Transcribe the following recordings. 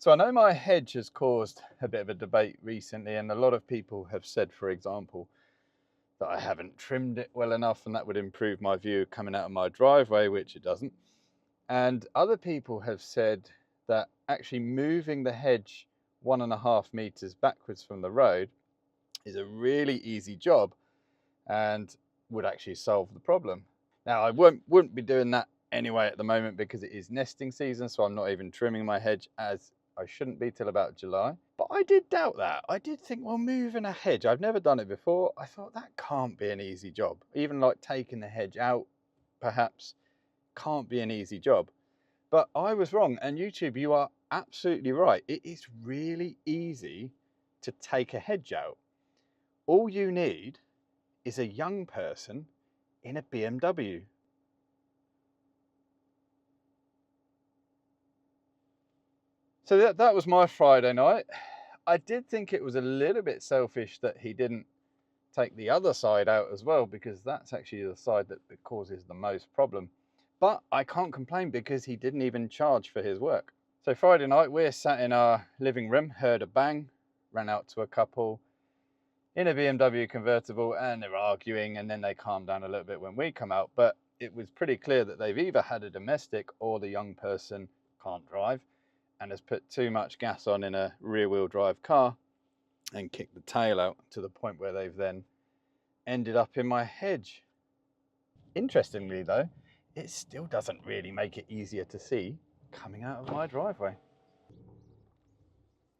So I know my hedge has caused a bit of a debate recently, and a lot of people have said, for example, that I haven't trimmed it well enough and that would improve my view coming out of my driveway, which it doesn't. And other people have said that actually moving the hedge 1.5 meters backwards from the road is a really easy job and would actually solve the problem. Now, I wouldn't be doing that anyway at the moment because it is nesting season, so I'm not even trimming my hedge, as I shouldn't be till about July. But I did doubt that. I did think, well, moving a hedge, I've never done it before. I thought that can't be an easy job. Even like taking the hedge out, perhaps, can't be an easy job. But I was wrong, and YouTube, you are absolutely right. It is really easy to take a hedge out. All you need is a young person in a BMW. So that was my Friday night. I did think it was a little bit selfish that he didn't take the other side out as well, because that's actually the side that causes the most problem. But I can't complain because he didn't even charge for his work. So Friday night, we're sat in our living room, heard a bang, ran out to a couple in a BMW convertible, and they're arguing, and then they calm down a little bit when we come out. But it was pretty clear that they've either had a domestic or the young person can't drive and has put too much gas on in a rear-wheel drive car and kicked the tail out to the point where they've then ended up in my hedge. Interestingly though, it still doesn't really make it easier to see coming out of my driveway.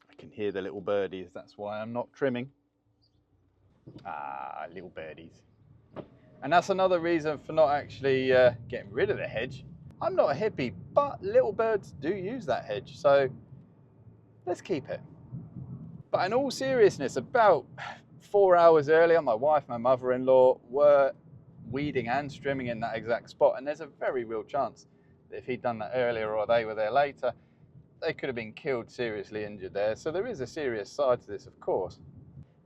I can hear the little birdies, that's why I'm not trimming. Ah, little birdies. And that's another reason for not actually getting rid of the hedge. I'm not a hippie, but little birds do use that hedge, so let's keep it. But in all seriousness, about 4 hours earlier, my wife, my mother-in-law were weeding and trimming in that exact spot, and there's a very real chance that if he'd done that earlier or they were there later, they could have been killed, seriously injured there. So there is a serious side to this, of course,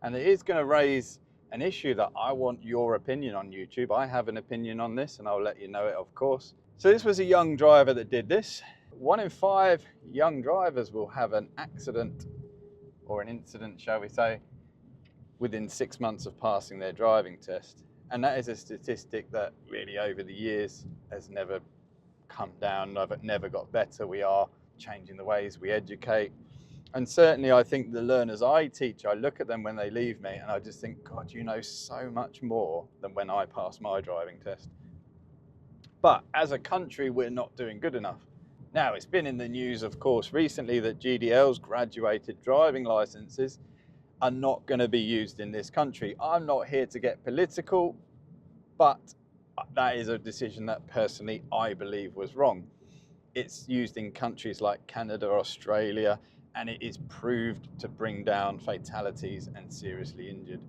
and it is going to raise an issue that I want your opinion on, YouTube. I have an opinion on this, and I'll let you know it, of course. So this was a young driver that did this. 1 in 5 young drivers will have an accident or an incident, shall we say, within 6 months of passing their driving test. And that is a statistic that really over the years has never come down, never got better. We are changing the ways we educate. And certainly I think the learners I teach, I look at them when they leave me and I just think, God, you know so much more than when I passed my driving test. But as a country, we're not doing good enough. Now, it's been in the news, of course, recently that GDLs, graduated driving licenses, are not going to be used in this country. I'm not here to get political, but that is a decision that personally I believe was wrong. It's used in countries like Canada, Australia, and it is proved to bring down fatalities and seriously injured.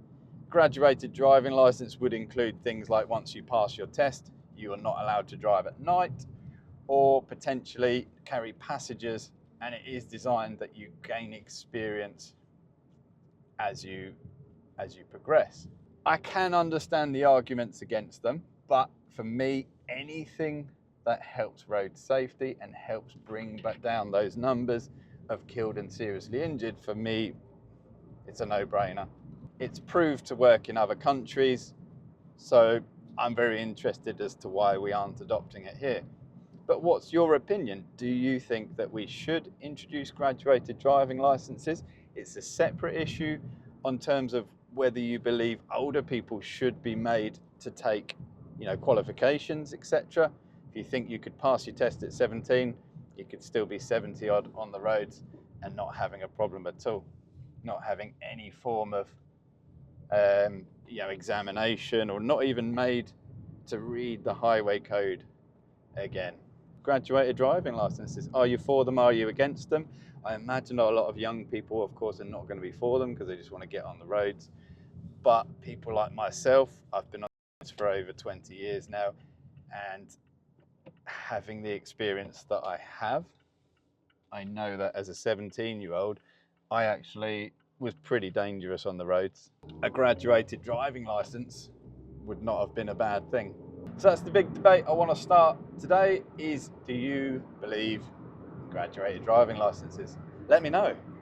Graduated driving license would include things like once you pass your test, you are not allowed to drive at night or potentially carry passengers, and it is designed that you gain experience as you progress. I can understand the arguments against them, but for me, anything that helps road safety and helps bring back down those numbers of killed and seriously injured, for me, it's a no-brainer. It's proved to work in other countries, so I'm very interested as to why we aren't adopting it here. But what's your opinion? Do you think that we should introduce graduated driving licenses? It's a separate issue on terms of whether you believe older people should be made to take, qualifications, etc. If you think you could pass your test at 17, you could still be 70 odd on the roads and not having a problem at all, not having any form of examination, or not even made to read the highway code again. Graduated driving licenses, are you for them? Are you against them? I imagine a lot of young people, of course, are not going to be for them because they just want to get on the roads. But people like myself, I've been on this for over 20 years now, and having the experience that I have, I know that as a 17-year-old, I actually was pretty dangerous on the roads. A graduated driving license would not have been a bad thing. So that's the big debate I want to start today, is do you believe in graduated driving licenses? let me know.